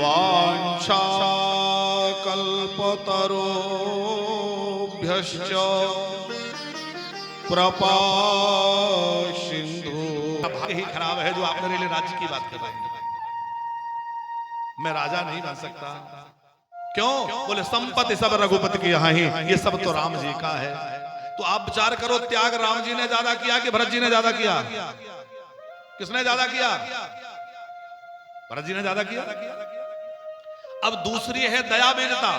वाञ्छाकल्पतरुभ्यश्च कृपा सिंधु। भाग्य ही खराब है जो आप मेरे लिए राज्य की बात कर रहे हैं। मैं राजा नहीं बन सकता। क्यों? बोले संपत्ति सब रघुपति की यहाँ ही, ये सब तो राम जी का है। तो आप विचार करो, त्याग राम जी ने ज्यादा किया कि भरत जी ने ज्यादा किया? किसने ज्यादा किया? भरत जी ने ज्यादा किया। अब दूसरी है दया बीनता।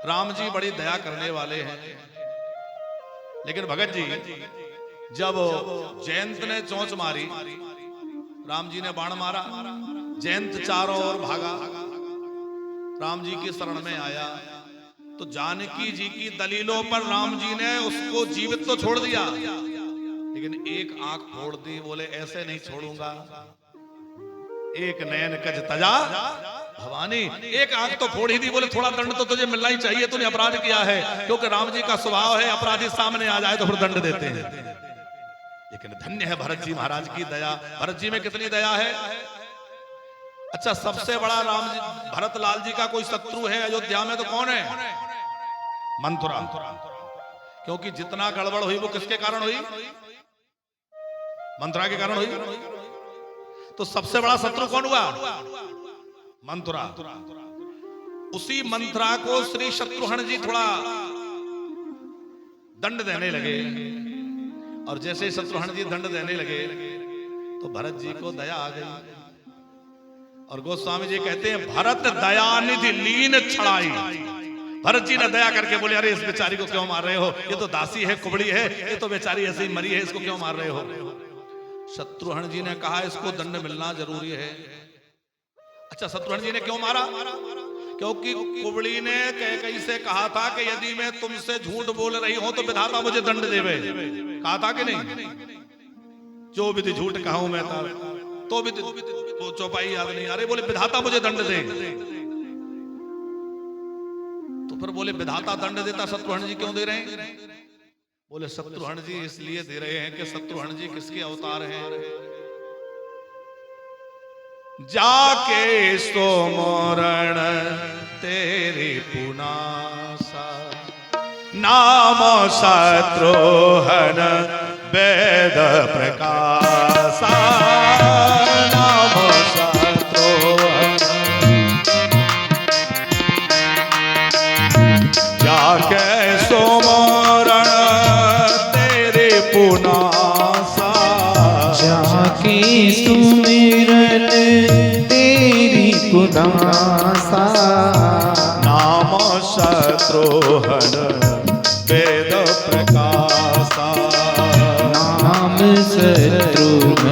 राम जी बड़ी दया करने वाले हैं, लेकिन भगत जी जब जयंत ने चोंच मारी, राम जी ने बाण मारा, जयंत चारों ओर भागा, राम जी की शरण में आया, तो जानकी जी की दलीलों पर राम जी ने उसको जीवित तो छोड़ दिया, लेकिन एक आंख फोड़ दी। बोले ऐसे नहीं छोड़ूंगा। एक नयन कज तजा भवानी, एक आंख तो फोड़ ही दी। बोले थोड़ा दंड तो तुझे मिलना ही चाहिए, तूने अपराध किया है। क्योंकि राम जी का स्वभाव है अपराधी सामने आ जाए तो फिर दंड देते हैं। लेकिन धन्य है भरत जी महाराज की दया। भरत जी में कितनी दया है। अच्छा, सबसे बड़ा राम जी भरत लाल जी का कोई शत्रु है अयोध्या में तो कौन है? मंथुरा। क्योंकि जितना गड़बड़ हुई वो किसके कारण हुई? मंथुरा के कारण हुई। तो सबसे बड़ा शत्रु कौन हुआ? मंथुरा। उसी मंथुरा को श्री शत्रुघ्न जी थोड़ा दंड देने लगे, और जैसे शत्रुघ्न जी दंड देने लगे तो भरत जी को दया आ गई। और गोस्वामी जी कहते हैं भरत दयानिधि लीन छड़ाई। भरत जी ने दया करके बोले अरे इस बेचारी को क्यों मार रहे हो, ये तो दासी है, कुबड़ी है, ये तो बेचारी ऐसे ही मरी है, इसको क्यों मार रहे हो? शत्रुघ्न जी ने कहा इसको दंड मिलना जरूरी है। अच्छा, शत्रुघ्न जी ने क्यों मारा? क्योंकि कुबड़ी ने कैकेयी से कहा था कि यदि मैं तुमसे झूठ बोल रही हूं तो विधाता मुझे दंड देवे। कहा था कि नहीं? जो विधि झूठ कहूं मैं तो भी तो चौपाई याद नहीं आ रही। बोले विधाता मुझे दंड दे। तो फिर बोले विधाता दंड देता, शत्रुघ्न जी क्यों दे रहे हैं? बोले शत्रुघ्न जी इसलिए दे रहे हैं कि शत्रुघ्न जी किसके अवतार हैं? जाके सो मोरण तेरी पुनासा, नाम शत्रुघ्न वेद प्रकाशा, नाम शत्रुघ्न जाके सो मोरण तेरे पुनासा, जाके सुमिरन तेरी पुनासा, नाम शत्रुघ्न वेद प्रकाशा, नाम शत्रुघ्न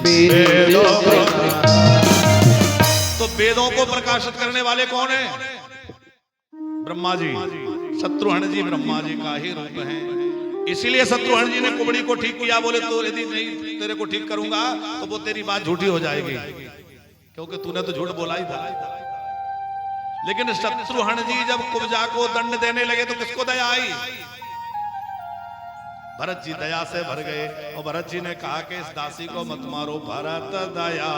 वेद प्रकाशा। तो वेदों को प्रकाशित करने वाले कौन है? ब्रह्मा जी। शत्रुघ्न जी ब्रह्मा जी का ही रूप है। इसीलिए शत्रुघ्न जी ने कुबड़ी को ठीक किया। बोले तो यदि नहीं तेरे को ठीक करूंगा तो वो तेरी बात झूठी हो जाएगी, क्योंकि तूने तो झूठ बोला ही था। लेकिन शत्रुघ्न जी जब कुब्जा को दंड देने लगे तो किसको दया आई? भरत जी दया से भर गए, और भरत जी ने कहा कि इस दासी को मत मारो। भरत दया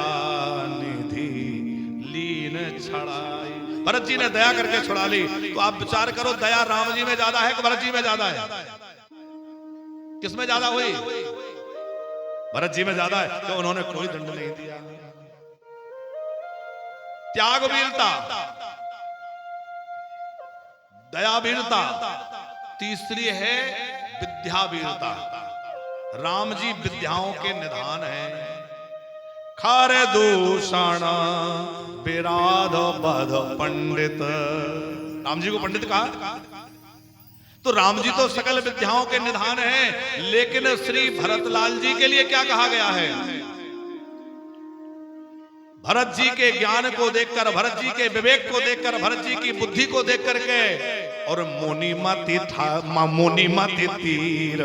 निधि लीन छड़ाई। भरत जी ने दया करके छुड़ा ली। तो आप विचार करो, दया राम जी में ज्यादा है कि भरत जी में ज्यादा है? किसमें ज्यादा हुई? भरत जी में ज्यादा है, तो उन्होंने कोई दंड नहीं दिया। त्यागवीरता, दयावीरता। तीसरी है विद्यावीरता। राम जी विद्याओं के निधान हैं। खर दूषण विराध बध पंडित। राम जी को पंडित कहा। तो राम जी तो सकल विद्याओं के निधान हैं, लेकिन श्री भरतलाल जी के लिए क्या कहा गया है? भरत जी के ज्ञान को देखकर, भरत जी के विवेक को देखकर, भरत जी की बुद्धि को देख करके, और मोनीमती तीर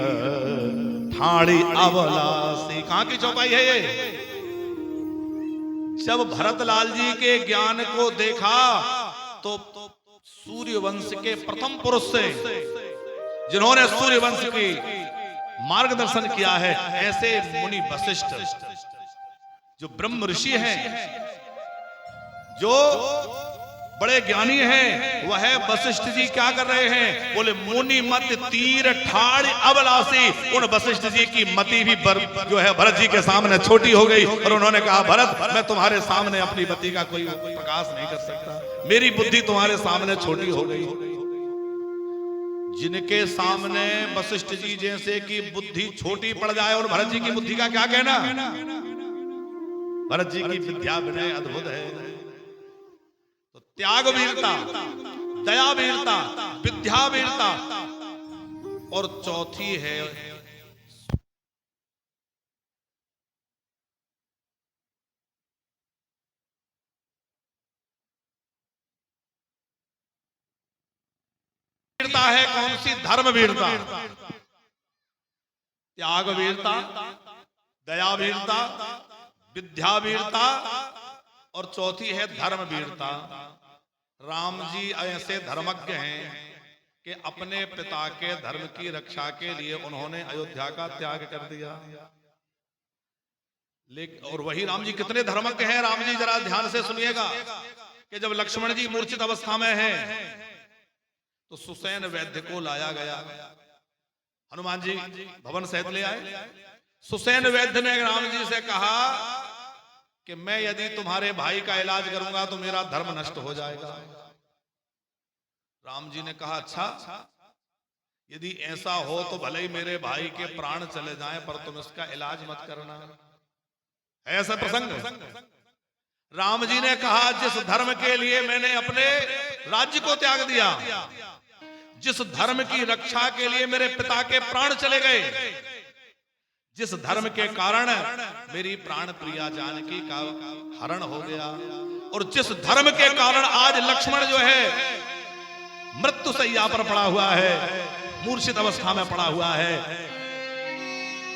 ठाड़ी अवलासी। कहां की चौपाई है ये? जब भरतलाल जी के ज्ञान को देखा तो सूर्यवंश के प्रथम पुरुष से, जिन्होंने सूर्यवंश की मार्गदर्शन किया है, ऐसे मुनि वशिष्ठ जो ब्रह्म ऋषि हैं, जो बड़े ज्ञानी हैं वह वशिष्ठ जी क्या कर रहे हैं? बोले मुनि मत तीर ठाड़ अबलासी। उन वशिष्ठ जी की मति भी जो है भरत जी के सामने छोटी हो गई और उन्होंने कहा, भरत मैं तुम्हारे सामने अपनी मति का कोई प्रकाश नहीं कर सकता, मेरी बुद्धि तुम्हारे सामने छोटी हो गई। जिनके सामने वशिष्ठ जी जैसे की बुद्धि छोटी पड़ जाए और भरत जी की बुद्धि का क्या कहना? भरत जी की विद्या विनय अद्भुत है। तो त्याग वीरता, दया वीरता, विद्या वीरता, और चौथी है वीरता है कौन सी? धर्म वीरता। त्याग वीरता, दया वीरता, विद्या वीरता और चौथी है धर्म वीरता। राम जी ऐसे धर्मज्ञ हैं कि अपने पिता के धर्म की रक्षा के लिए उन्होंने अयोध्या का त्याग कर दिया। लेकिन और वही राम जी कितने धर्मज्ञ हैं। राम जी जरा ध्यान से सुनिएगा कि जब लक्ष्मण जी मूर्छित अवस्था में हैं तो सुसैन वैद्य को लाया गया। हनुमान जी भवन सहित ले आए। सुसैन वैद्य ने राम जी से कहा कि मैं यदि तुम्हारे भाई का इलाज करूंगा तो मेरा धर्म नष्ट हो जाएगा। राम जी ने कहा, अच्छा यदि ऐसा हो तो भले ही मेरे भाई के प्राण चले जाएं पर तुम इसका इलाज मत करना। ऐसा प्रसंग। राम जी ने कहा, जिस धर्म के लिए मैंने अपने राज्य को त्याग दिया, जिस धर्म की रक्षा के लिए मेरे पिता के प्राण चले गए, जिस धर्म के कारण मेरी प्राण प्रिया जानकी का हरण हो गया, और जिस धर्म के कारण आज लक्ष्मण जो है मृत्यु शैया पर पड़ा हुआ है, मूर्छित अवस्था में पड़ा हुआ है,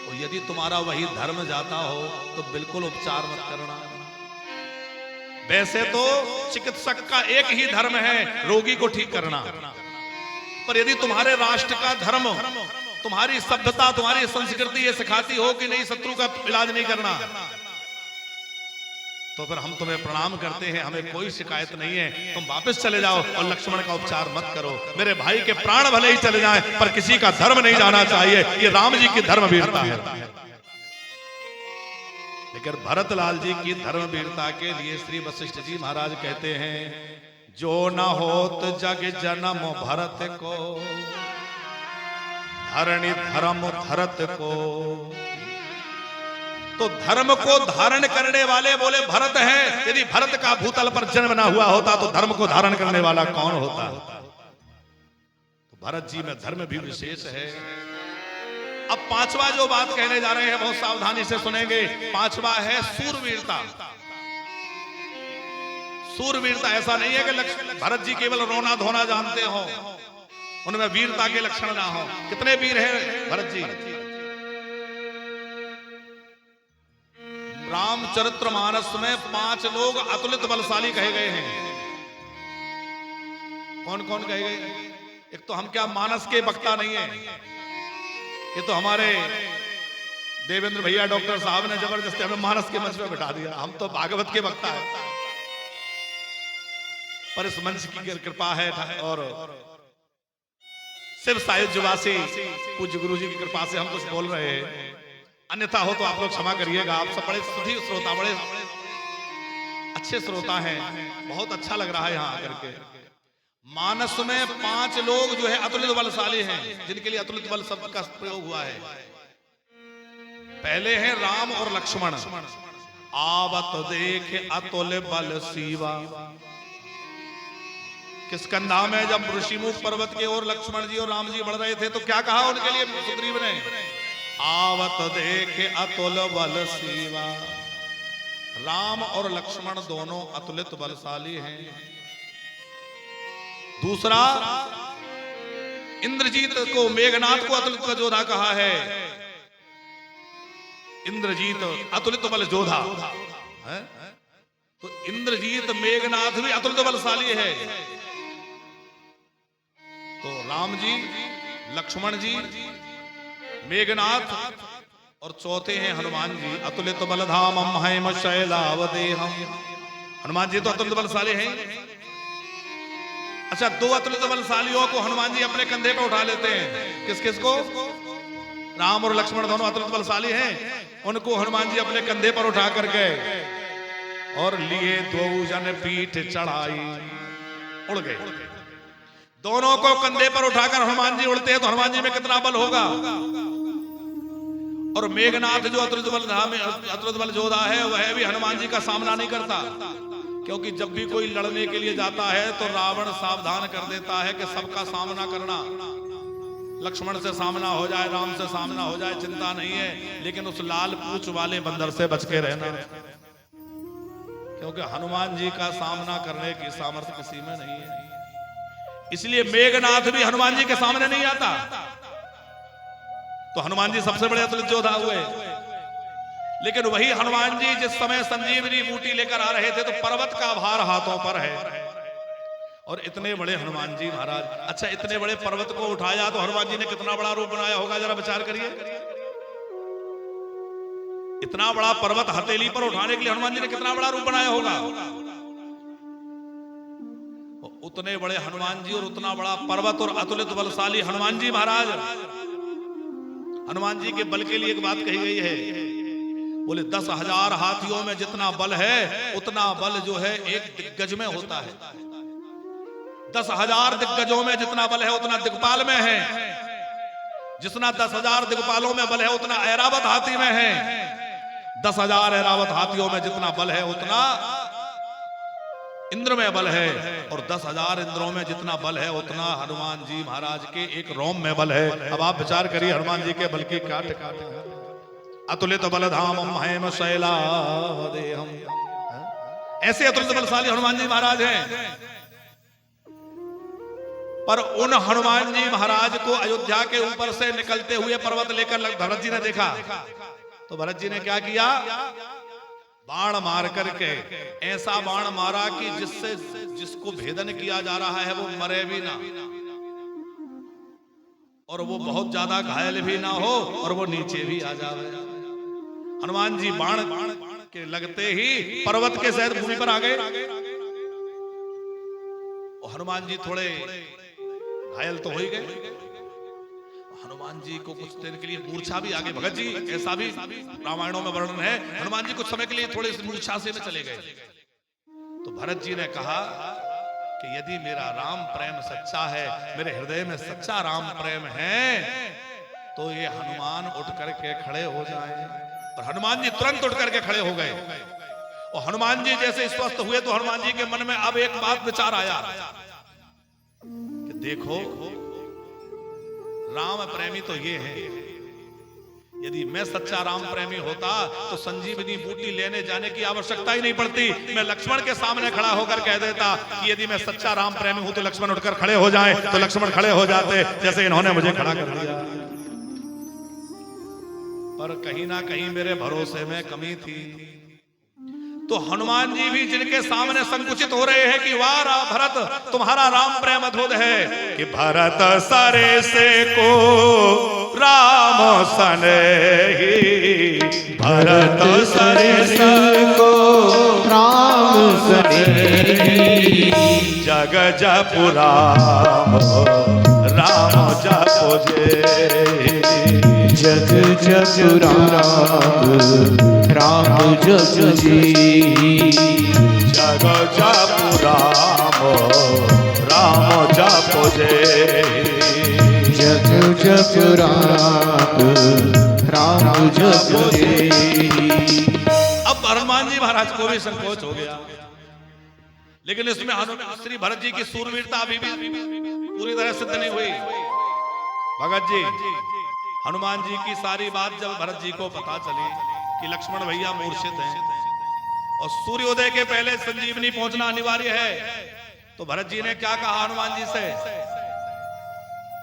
तो यदि तुम्हारा वही धर्म जाता हो तो बिल्कुल उपचार मत करना। वैसे तो चिकित्सक का एक ही धर्म है, रोगी को ठीक करना, पर यदि तुम्हारे राष्ट्र का धर्म, तुम्हारी सभ्यता, तुम्हारी संस्कृति ये सिखाती हो कि नहीं शत्रु का इलाज नहीं करना, तो फिर हम तुम्हें प्रणाम करते हैं, हमें कोई शिकायत नहीं है, तुम वापस चले जाओ और लक्ष्मण का उपचार मत करो। मेरे भाई के प्राण भले ही चले जाएं पर किसी का धर्म नहीं जाना चाहिए। ये राम जी की धर्म वीरता है। लेकिन भरतलाल जी की धर्म वीरता के लिए श्री वशिष्ठ जी महाराज कहते हैं, जो न होत जग जन्म भरत को, धरणी धर्म धरत को। तो धर्म को धारण करने वाले बोले भरत हैं। यदि भरत का भूतल पर जन्म ना हुआ होता तो धर्म को धारण करने वाला कौन होता? तो भरत जी में धर्म भी विशेष है। अब पांचवा जो बात कहने जा रहे हैं बहुत सावधानी से सुनेंगे। पांचवा है सूरवीरता। सूरवीरता ऐसा नहीं है कि भरत जी केवल रोना धोना जानते हो, उनमें वीरता के लक्षण ना हो। कितने वीर हैं भरत जी? रामचरितमानस में 5 लोग अतुलित बलशाली कहे गए हैं। कौन कौन कहे गए? एक तो हम क्या मानस के वक्ता नहीं है, ये तो हमारे देवेंद्र भैया डॉक्टर साहब ने जबरदस्ती हमें मानस के मंच पे बिठा दिया। हम तो भागवत के वक्ता है, पर इस मंच की कृपा है और शिव सायुज्यवासी पूज्य गुरु जी की कृपा से हम कुछ बोल रहे हैं। अन्यथा हो तो आप लोग क्षमा करिएगा। आप सब बड़े सुधी श्रोता, बड़े अच्छे श्रोता हैं, बहुत अच्छा लग रहा है यहाँ आकर के। मानस में 5 लोग जो है अतुलित बलशाली हैं, जिनके लिए अतुलित बल शब्द का प्रयोग हुआ है। पहले हैं राम और लक्ष्मण। आवत देख अतुल बल सीवा। किसका नाम है? जब ऋषिमुख पर्वत के ओर लक्ष्मण जी और राम जी बढ़ रहे थे तो क्या कहा उनके लिए सुग्रीव ने? आवत देखे अतुल बल सीवा। राम और लक्ष्मण दोनों अतुलित बलशाली हैं। दूसरा, इंद्रजीत को, मेघनाथ को अतुलित योद्धा कहा है। इंद्रजीत अतुलित बल योद्धा है, तो इंद्रजीत मेघनाथ भी अतुलित बलशाली है। तो राम जी, लक्ष्मण जी, मेघनाथ और चौथे हैं हनुमान जी। अतुलित बलधामम हैम शैलावदेहम हनुमान जी तो अतुलित बलशाली हैं। अच्छा, दो अतुलित बलशालियों को हनुमान जी अपने कंधे पे उठा लेते हैं। किस किस को? राम और लक्ष्मण दोनों अतुलित बलशाली हैं, उनको हनुमान जी अपने कंधे पर उठा करके और लिए दो जन पीठ चढ़ाई, उड़ गए। दोनों को कंधे पर उठाकर हनुमान जी उड़ते हैं तो हनुमान जी में कितना बल होगा। और मेघनाथ जो अतुलित बल जोधा है वह भी हनुमान जी का सामना नहीं करता, क्योंकि जब भी कोई लड़ने के लिए जाता है तो रावण सावधान कर देता है कि सबका सामना करना, लक्ष्मण से सामना हो जाए, राम से सामना हो जाए, चिंता नहीं है, लेकिन उस लाल पूंछ वाले बंदर से बच के रहना, क्योंकि हनुमान जी का सामना करने की सामर्थ्य किसी में नहीं है। इसलिए मेघनाथ भी हनुमान जी के सामने नहीं आता। तो हनुमान जी सबसे बड़े अतुलित योद्धा हुए। लेकिन वही हनुमान जी जिस समय संजीवनी बूटी लेकर आ रहे थे तो पर्वत का भार हाथों पर है, और इतने बड़े हनुमान जी महाराज, अच्छा इतने बड़े पर्वत को उठाया तो हनुमान जी ने कितना बड़ा रूप बनाया होगा, जरा विचार करिए। इतना बड़ा पर्वत हथेली पर उठाने के लिए हनुमान जी ने कितना बड़ा रूप बनाया होगा। उतने बड़े हनुमान जी और उतना बड़ा पर्वत और अतुलित बलशाली हनुमान जी महाराज, हनुमान जी के बल के लिए एक बात कही गई है, बोले 10,000 हाथियों में जितना बल है उतना बल जो है एक दिग्गज में होता है। 10,000 दिग्गजों में जितना बल है उतना दिग्पाल में है, जितना 10,000 दिग्पालों में बल है उतना ऐरावत हाथी में है। 10,000 ऐरावत हाथियों में जितना बल है उतना इंद्र में बल है, और 10,000 इंद्रों में जितना बल है उतना हनुमान जी महाराज के एक रोम में बल है। अब आप विचार करिए हनुमान जी के बल की क्या ठिकाने। अतुलित बलधामम हेम शैलादेहम, ऐसे अतुलित बलशाली हनुमान जी महाराज हैं। पर उन हनुमान जी महाराज को अयोध्या के ऊपर से निकलते हुए पर्वत लेकर भरत जी ने देखा, तो भरत जी ने क्या किया, बाण मार करके ऐसा बाण मारा कि जिससे जिसको भेदन किया जा रहा है वो मरे भी ना, और वो बहुत ज्यादा घायल भी ना हो, और वो नीचे भी आ जाए। हनुमान जी बाण के लगते ही पर्वत के सहित भूमि पर आ गए। और हनुमान जी थोड़े घायल तो हो ही गए। हनुमान जी को कुछ देर के लिए मूर्छा भी आ गई। भगत जी ऐसा भी रामायणों में वर्णन है, हनुमान जी कुछ समय के लिए थोड़े से मूर्छा से में चले गए। तो भरत जी ने कहा कि यदि मेरा राम प्रेम सच्चा है, मेरे हृदय में सच्चा राम प्रेम है, तो ये हनुमान उठ करके खड़े हो जाएं। और हनुमान जी तुरंत उठ करके खड़े हो गए। और हनुमान जी जैसे स्वस्थ हुए तो हनुमान जी के मन में अब एक बात विचार आया कि देखो राम प्रेमी तो ये है, यदि मैं सच्चा राम प्रेमी होता तो संजीवनी बूटी लेने जाने की आवश्यकता ही नहीं पड़ती। मैं लक्ष्मण के सामने खड़ा होकर कह देता कि यदि मैं सच्चा राम प्रेमी हूं तो लक्ष्मण उठकर खड़े हो जाएं, तो लक्ष्मण खड़े हो जाते, जैसे इन्होंने मुझे खड़ा कर दिया। पर कहीं ना कहीं मेरे भरोसे में कमी थी। तो हनुमान जी भी जिनके सामने संकुचित हो रहे हैं कि वाह भरत तुम्हारा राम प्रेम अद्भुत है, कि भरत सरे से को राम सनेही, भरत सरे से को राम सनेही, जग जपु राम राम जपु जे, जग जपु राम राम जपु जी, जग जपु राम राम जपु जे, जग जपु राम राम जपु जी। अब हनुमान जी महाराज को भी संकोच हो गया, लेकिन इसमें श्री भरत जी की सूरवीरता अभी भी पूरी तरह सिद्ध नहीं हुई। भगत जी हनुमान जी की सारी बात जब भरत जी को पता चली कि लक्ष्मण भैया मूर्छित हैं और सूर्योदय के पहले संजीवनी पहुंचना अनिवार्य है, तो भरत जी ने क्या कहा हनुमान जी से,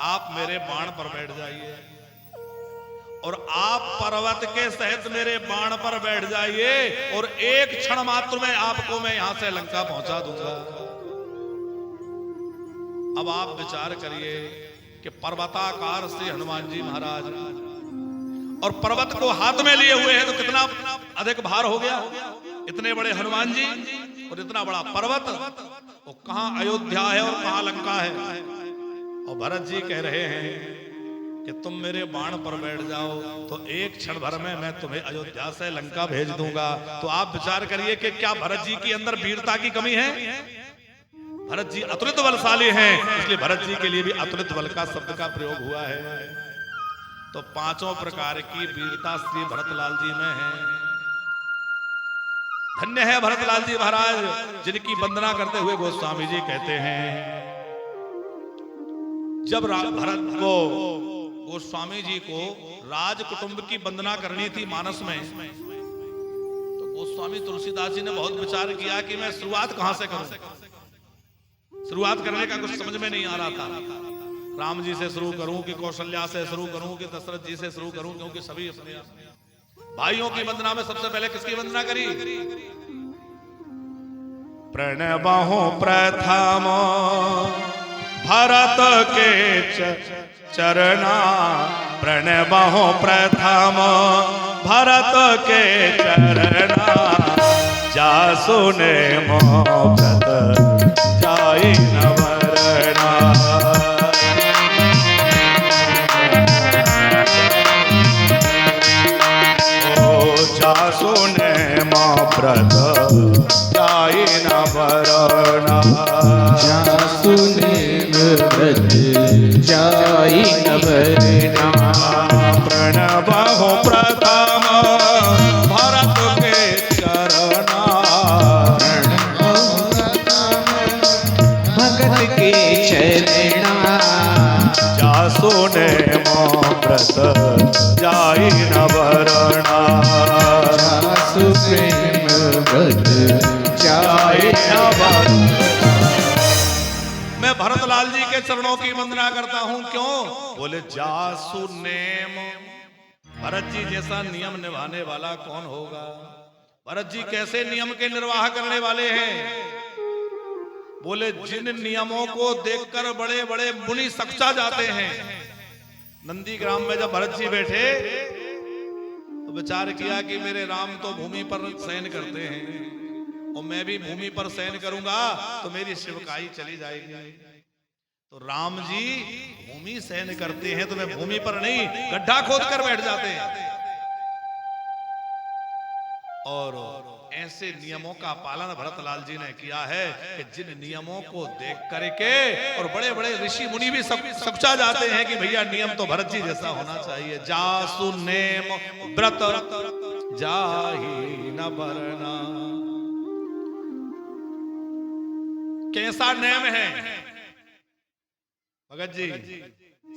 आप मेरे बाण पर बैठ जाइए और आप पर्वत के सहित मेरे बाण पर बैठ जाइए और एक क्षण मात्र में आपको मैं यहां से लंका पहुंचा दूंगा। अब आप विचार करिए कि पर्वताकार से हनुमान जी महाराज और पर्वत को हाथ में लिए हुए हैं, तो कितना अधिक भार हो गया। इतने बड़े हनुमान जी और इतना बड़ा पर्वत, वो कहां अयोध्या है और कहां लंका है। और भरत जी कह रहे हैं कि तुम मेरे बाण पर बैठ जाओ तो एक क्षण भर में मैं तुम्हें अयोध्या से लंका भेज दूंगा। तो आप विचार करिए कि क्या भरत जी के अंदर वीरता की कमी है? भरत जी अतुलित बलशाली हैं, इसलिए भरत जी के लिए भी अतुलित बल का शब्द का प्रयोग हुआ है। तो पांचों प्रकार की वीरता श्री भरतलाल जी में है। धन्य है भरतलाल जी महाराज, जिनकी वंदना करते हुए गोस्वामी जी कहते हैं, जब भरत को गोस्वामी जी को राज कुटुंब की वंदना करनी थी मानस में, तो गोस्वामी तुलसीदास जी ने बहुत विचार किया कि मैं शुरुआत कहां से करूं। शुरुआत करने का कुछ समझ में नहीं आ रहा था। राम जी से शुरू करूं कि कौशल्या से शुरू करूं कि दशरथ जी से शुरू करूं, क्योंकि सभी अपने भाइयों की वंदना में सबसे पहले किसकी वंदना करी? प्रणबहु प्रथम भरत के चरणा, प्रणबहु प्रथम भरत के चरणा, जा सुने मोव्रत जाई न वरणा। जा सुने मोव्रत जाई न वरणा, जा सुने मोव्रत जाई न वरणा। प्रणबहु प्रथम भरत के चरणा, भगत के चरणा, जा सुने मोव्रत जाई न वरणा। जा सुप्रेम व्रत जाई न वरणा। मैं भरतलाल जी के चरणों की वंदना करता हूं, क्यों? बोले जासु नेम। भरत जी जैसा नियम निभाने वाला कौन होगा? भरत जी कैसे नियम के निर्वाह करने वाले हैं? बोले जिन नियमों को देखकर बड़े बड़े मुनि सक्चा जाते हैं। नंदीग्राम में जब भरत जी बैठे तो विचार किया कि मेरे राम तो भूमि पर शयन करते हैं और मैं भी भूमि पर शयन करूंगा तो मेरी शिवकाई चली जाएगी। तो राम जी भूमि शयन करते हैं तो मैं भूमि पर नहीं, गड्ढा खोद कर बैठ जाते हैं। और ऐसे नियमों का पालन भरतलाल जी ने किया है कि जिन नियमों को देख करके और बड़े बड़े ऋषि मुनि भी सक्चा जाते हैं कि भैया नियम तो भरत जी जैसा होना चाहिए। जासु नेम व्रत जाहि न वरणा। कैसा नेम है भगत जी?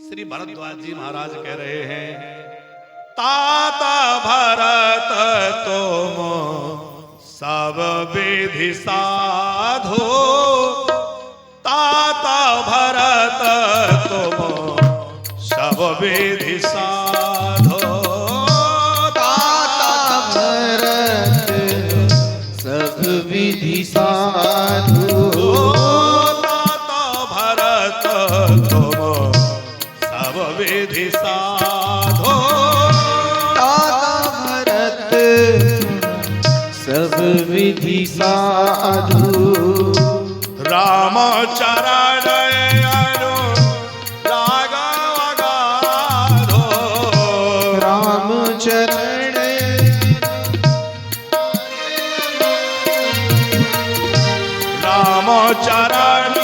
श्री भरद्वाज जी महाराज कह रहे हैं, ताता भरत तुम सब विधि साधो, ताता भरत तुम सब विधि साधो। ताता भरत सब विधि साधो, ताता भरत तुम सब विधि साधो। सब विधि साधु, राम चरण अनुराग अगाधो। राम चरण राम चरण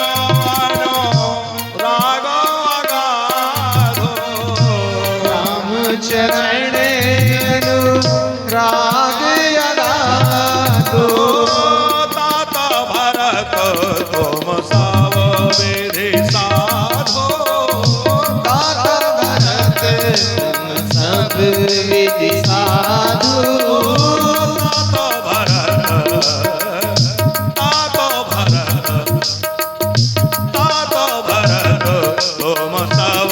अनुराग अगाधो। राम चरण अनुराग अगाधो। ताता भरत तुम सब विधि साधो। ताता भरत तुम सब विधि साधु। ताता भरत तुम सब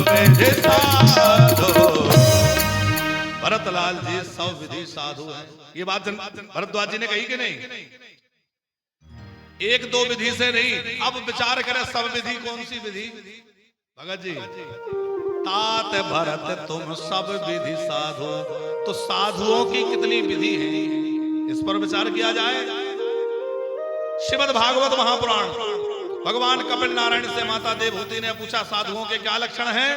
विधि साधो। भरतलाल जी सब विधि साधु है। ये बात भरद्वाज जी ने कही कि नहीं? एक दो विधि से नहीं, अब विचार करें सब विधि कौन सी विधि? भगत जी, तात भरत तुम सब विधि साधु, तो साधुओं की कितनी विधि है इस पर विचार किया जाए। श्रीमद् भागवत महापुराण। भगवान कपिल नारायण से माता देवहूति ने पूछा साधुओं के क्या लक्षण हैं?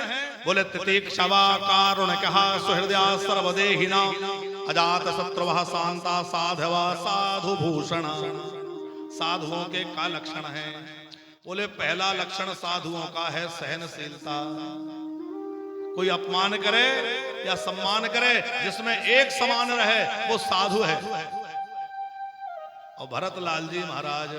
बोले तितिक्षवा कारुणिकः सुहृदया सर्वदेहिना अजात शत्रुवः शांता साधवा साधु भूषण। साधुओं के क्या लक्षण हैं? बोले पहला लक्षण साधुओं का है सहनशीलता। कोई अपमान करे या सम्मान करे, जिसमें एक समान रहे वो साधु है। और भरतलाल जी महाराज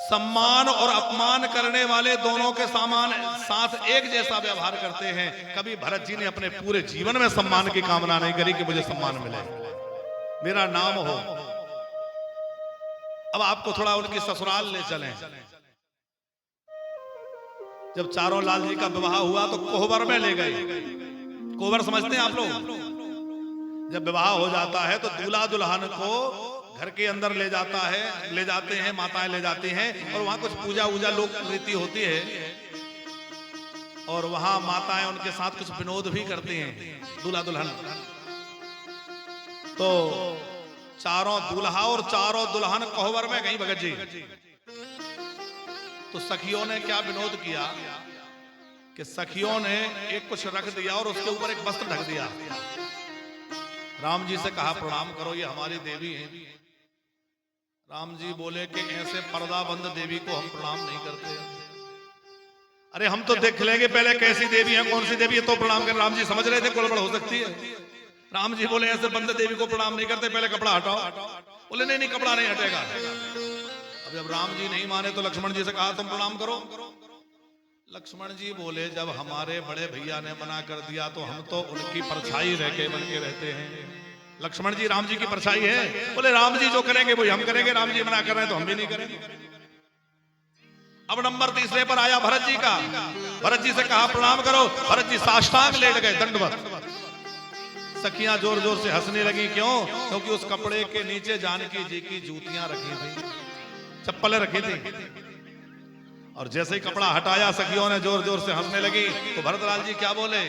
सम्मान और अपमान करने वाले दोनों के साथ एक जैसा व्यवहार करते हैं। कभी भरत जी ने अपने पूरे जीवन में सम्मान की कामना नहीं करी कि मुझे सम्मान मिले, मेरा नाम हो। अब आपको थोड़ा उनकी ससुराल ले चलें। जब चारों लाल जी का विवाह हुआ तो कोहबर में ले गए। कोहबर समझते हैं आप लोग? जब विवाह हो जाता है तो दूल्हा दुल्हन को घर के अंदर ले जाते हैं, माताएं ले जाती हैं, और वहां कुछ पूजा वूजा लोक रीति होती है, और वहां माताएं उनके साथ कुछ विनोद भी करती हैं दूल्हा दुल्हन। तो चारों दूल्हा और चारों दुल्हन कोहबर में गई भगत जी। तो सखियों ने क्या विनोद किया कि सखियों ने एक कुछ रख दिया और उसके ऊपर एक वस्त्र ढक दिया। राम जी से कहा प्रणाम करो, ये हमारी देवी है। राम जी बोले कि ऐसे पर्दाबंद देवी को हम प्रणाम नहीं करते। अरे हम तो देख लेंगे पहले कैसी देवी है, कौन सी देवी है, तो प्रणाम कर। राम जी समझ रहे थे गड़बड़ हो सकती है। राम जी बोले ऐसे बंद देवी को प्रणाम नहीं करते, पहले कपड़ा हटाओ। बोले नहीं नहीं, कपड़ा नहीं हटेगा। अब जब राम जी नहीं माने तो लक्ष्मण जी से कहा तुम प्रणाम करो। लक्ष्मण जी बोले जब हमारे बड़े भैया ने मना कर दिया तो हम तो उनकी परछाई रह के बन के रहते हैं। लक्ष्मण जी राम जी की परछाई है। बोले राम जी जो करेंगे वही हम करेंगे, राम जी मना कर रहे हैं तो हम भी नहीं करेंगे। अब नंबर तीसरे पर आया भरत जी का। भरत जी से कहा प्रणाम करो। भरत जी साष्टांग लेट गए दंडवत। सखियां जोर जोर से हंसने लगी। क्यों? क्योंकि उस कपड़े के नीचे जानकी जी की जूतियां रखी थी, चप्पलें रखी थी। और जैसे ही कपड़ा हटाया सखियों ने जोर जोर से हंसने लगी। तो भरतलाल जी क्या बोले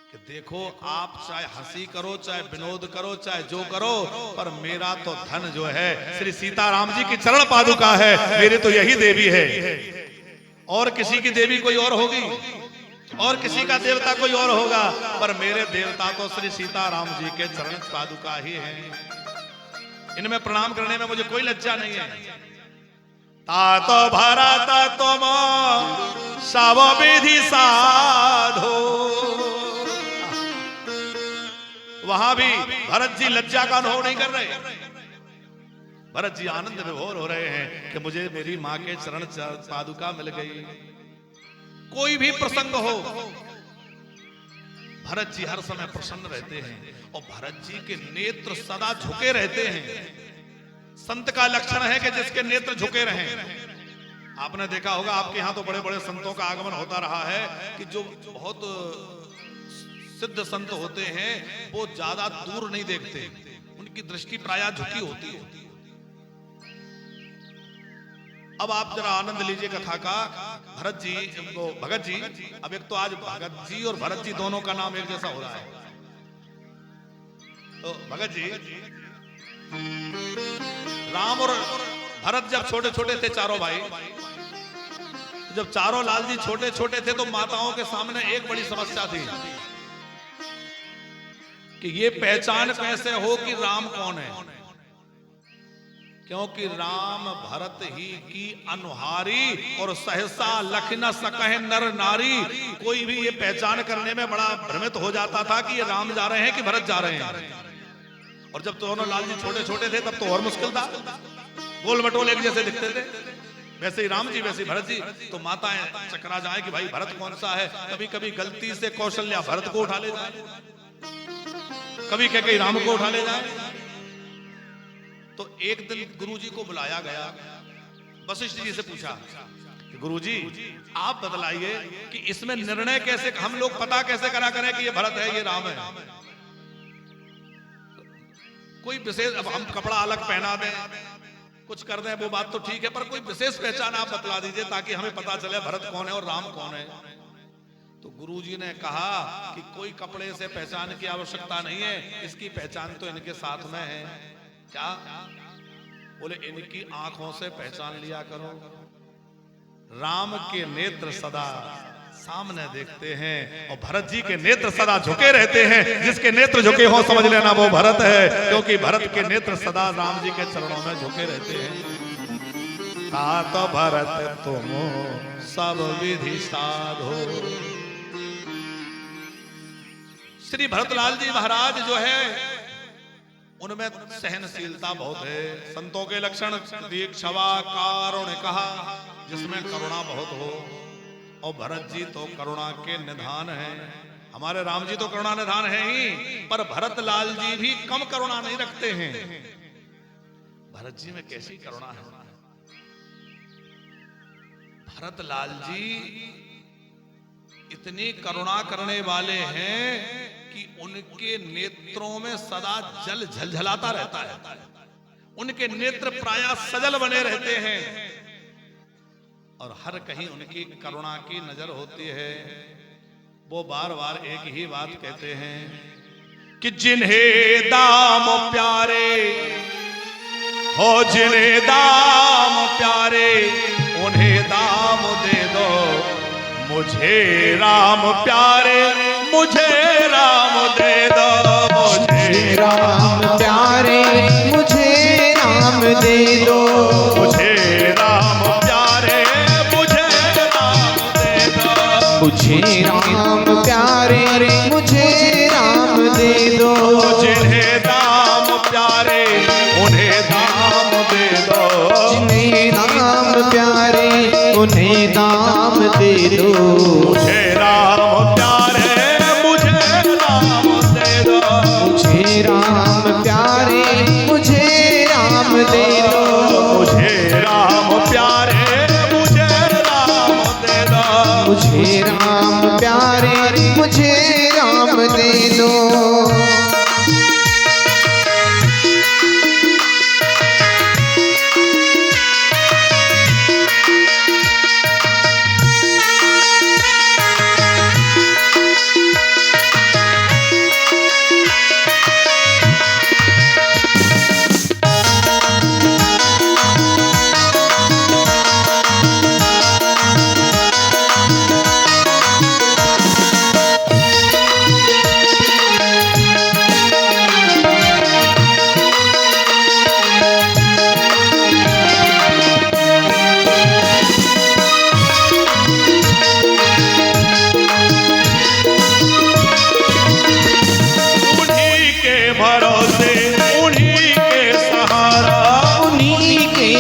कि देखो आप चाहे हंसी करो, चाहे विनोद करो, चाहे जो करो, पर मेरा तो धन जो है श्री सीताराम जी की चरण पादुका है। मेरी तो यही देवी है। और किसी की देवी कोई और होगी, और किसी का देवता कोई और होगा, पर मेरे देवता तो श्री सीताराम जी के चरण पादुका ही है। इनमें प्रणाम करने में मुझे कोई लज्जा नहीं है। तातो भरत तुम सब विधि साधो। वहां भी भरत जी लज्जा का अनुभव नहीं कर रहे। भरत जी आनंद विभोर हो रहे हैं कि मुझे मेरी मां के चरण पादुका मिल गई। कोई भी प्रसंग हो, भरत जी हर समय प्रसन्न रहते हैं और भरत जी के नेत्र सदा झुके रहते हैं। संत का लक्षण है कि जिसके नेत्र झुके रहें। आपने देखा होगा आपके यहाँ तो बड़े बड़े संतों का आगमन होता रहा है कि जो बहुत सिद्ध संत होते हैं वो ज्यादा दूर नहीं देखते, उनकी दृष्टि प्रायः झुकी होती है। अब आप जरा आनंद लीजिए कथा का। भरत जी वो भगत जी, अब एक तो आज भगत जी और भरत जी दोनों का नाम एक जैसा हो रहा है। तो भगत जी, राम और भरत जब छोटे छोटे थे चारों भाई, जब चारों लाल जी छोटे छोटे थे तो माताओं के सामने एक बड़ी समस्या थी कि ये पहचान कैसे हो कि राम कौन है। क्योंकि राम भरत ही की अनुहारी और सहसा लख न सकह नर नारी। कोई भी ये पहचान करने में बड़ा भ्रमित हो जाता था कि ये राम जा रहे हैं कि भरत जा रहे हैं। और जब दोनों लाल जी छोटे छोटे थे तब तो और मुश्किल था, गोल मटोल एक जैसे दिखते थे। वैसे ही राम जी वैसे ही भरत जी। तो माताएं चकरा जाए कि भाई भरत कौन सा है। कभी कभी गलती से कौशल्या भरत को उठा ले जाए, कभी कह के राम को उठा ले जाए। तो एक दिन गुरुजी को बुलाया गया। वशिष्ठ जी से पूछा कि गुरुजी आप बतलाइए कि इसमें निर्णय कैसे, हम लोग पता कैसे करा करें कि ये भरत है ये राम है। कोई विशेष, अब हम कपड़ा अलग पहना दें, कुछ कर दें वो बात तो ठीक है, पर कोई विशेष पहचान आप बतला दीजिए ताकि हमें पता चले भरत कौन है और राम कौन है। तो गुरुजी ने कहा कि कोई कपड़े से पहचान की आवश्यकता नहीं है, इसकी पहचान तो इनके साथ में है। क्या? बोले इनकी आंखों से पहचान लिया करो। राम के नेत्र सदा सामने देखते हैं और भरत जी के नेत्र सदा झुके रहते हैं। जिसके नेत्र झुके हो समझ लेना वो भरत है, क्योंकि भरत के नेत्र सदा राम जी के चरणों में झुके रहते हैं। तात भरत तुम सब विधि साधो। श्री भरतलाल जी महाराज जो है उनमें सहनशीलता बहुत है। संतों के लक्षण दीक्षवा कारुण्य कहा, जिसमें करुणा बहुत हो। और भरत जी तो करुणा के निधान हैं। हमारे राम जी तो करुणा निधान है ही, पर भरतलाल जी भी कम करुणा नहीं रखते हैं। भरत जी में कैसी करुणा है? भरतलाल जी इतनी करुणा करने वाले हैं कि उनके नेत्रों में सदा जल झलझलाता रहता है। उनके नेत्र प्रायः सजल बने रहते हैं और हर कहीं उनकी करुणा की नजर होती है। वो बार बार एक ही बात कहते हैं कि जिन्हें दाम प्यारे हो, जिन्हें दाम प्यारे उन्हें दाम दे दो। मुझे राम प्यारे मुझे राम दे दो। मुझे राम प्यारे मुझे राम दे दो। मुझे राम प्यारे मुझे राम दे दो। मुझे राम प्यारे मुझे राम दे दो। जिन्हें दाम प्यारे उन्हें दाम दे दो। जिन्हें राम प्यारे उन्हें दाम दे दो। मुझे राम प्यारे मुझे राम दे दो। मुझे राम प्यारे मुझे राम दे दो। मुझे राम प्यारे मुझे राम दे दो। मुझे राम प्यारे मुझे राम दे दो। उन्हीं के सहारा। उन्हीं के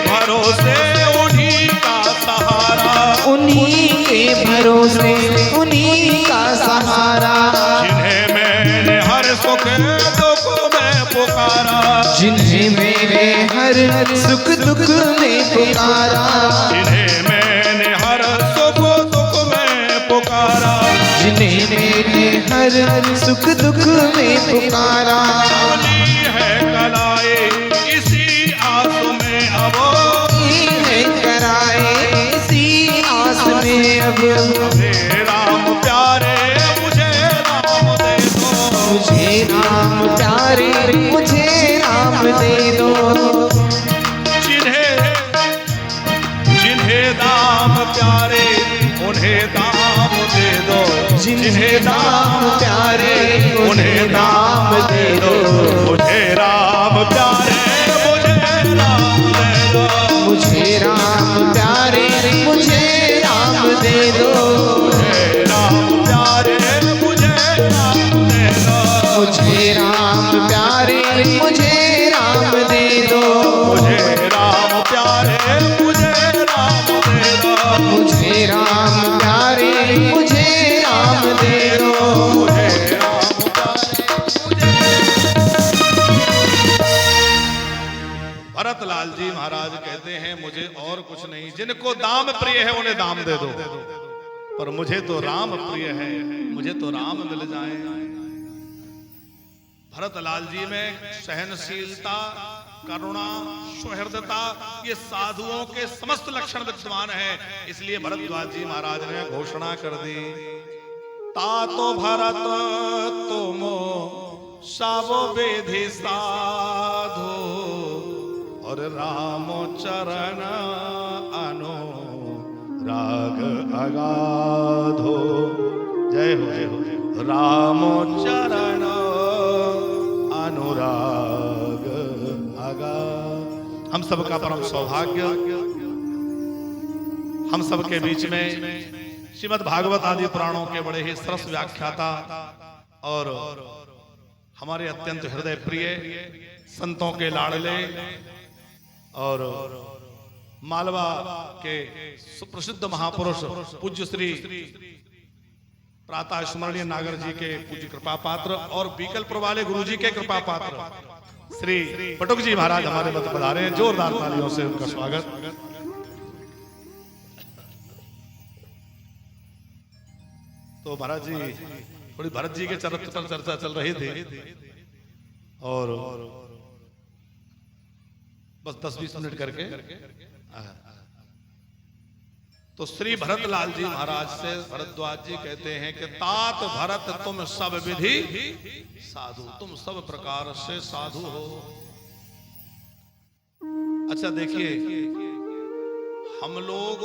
भरोसे उन्हीं का सहारा। उन्हीं के भरोसे उन्हीं का सहारा। जिन्हें मैंने हर सुख दुख में पुकारा। जिन्हें मैंने हर सुख दुख में पुकारा। जिन्हें मैंने हर सुख दुख में पुकारा। जिन्हें मैंने हर सुख दुख में पुकारा। है कलाए इसी आस में अब है कराए इसी आस में अब। मुझे राम प्यारे मुझे राम दे दो। मुझे राम प्यारे मुझे राम दे दो। जिन्हें जिन्हें दाम प्यारे उन्हें दाम दे दो। जिन्हें दाम प्यारे उन्हें दाम दे दो। मुझे राम प्यारे मुझे राम दे दो। मुझे राम प्यारे मुझे राम दे दो। मुझे राम प्यारे मुझे राम दे दो। मुझे राम प्यारे मुझे राम दे दो। मुझे राम प्यारे मुझे राम दे दो। मुझे राम प्यारे मुझे राम दे दो। मुझे राम प्यारे भरतलाल जी महाराज कहते हैं मुझे और कुछ नहीं। जिनको दाम प्रिय है उन्हें दाम दे दो, पर मुझे तो राम प्रिय है, मुझे तो राम मिल जाए। भरतलाल जी में सहनशीलता, करुणा, सुहृदता ये साधुओं के समस्त लक्षण विद्यमान है। इसलिए भरद्वाज जी महाराज ने घोषणा कर दी, तातो भरत तो सावो बेधि साधो और राम चरण अनुराग अगाधो। जय हो जय हो राम चरण अनुराग अगाध। हम सबका परम सौभाग्य, हम सबके बीच में श्रीमद् भागवत आदि पुराणों के बड़े ही सरस व्याख्याता और हमारे अत्यंत हृदय प्रिय संतों के लाडले और मालवा के सुप्रसिद्ध महापुरुष पूज्य श्री प्रातः स्मरणीय नागर जी के पूज्य कृपा पात्र और बीकलपुर वाले गुरु जी के कृपा पात्र श्री पटुक जी महाराज हमारे मध्य पधारे हैं। जोरदार तालियों से उनका स्वागत। तो महाराज जी थोड़ी भरत जी के चरित्र पर चर्चा चल रही थी और बस 10-20 मिनट करके तो श्री भरतलाल जी महाराज से भरद्वाज जी कहते हैं कि तात भरत तुम सब विधि साधु, तुम सब प्रकार से साधु हो। अच्छा देखिए, हम लोग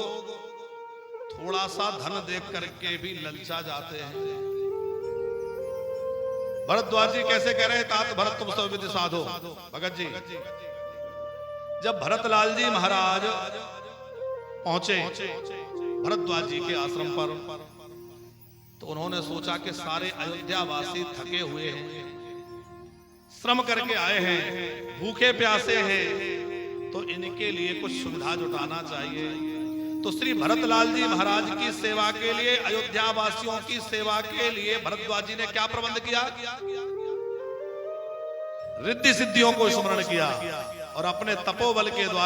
थोड़ा सा धन देख करके भी ललचा जाते हैं। भरद्वाज जी कैसे कह रहे हैं तात भरत तुम सब विधि साधु? भगत जी, जब भरतलाल जी महाराज पहुंचे भरद्वाज जी के आश्रम पर तो उन्होंने सोचा कि सारे अयोध्यावासी थके हुए हैं, श्रम करके आए हैं, भूखे प्यासे हैं, तो इनके लिए कुछ सुविधा जुटाना चाहिए। तो श्री भरतलाल जी महाराज की सेवा के लिए, अयोध्या वासियों की सेवा के लिए भरद्वाज जी ने क्या प्रबंध किया? रिद्धि सिद्धियों को स्मरण किया और अपने तपोबल के द्वारा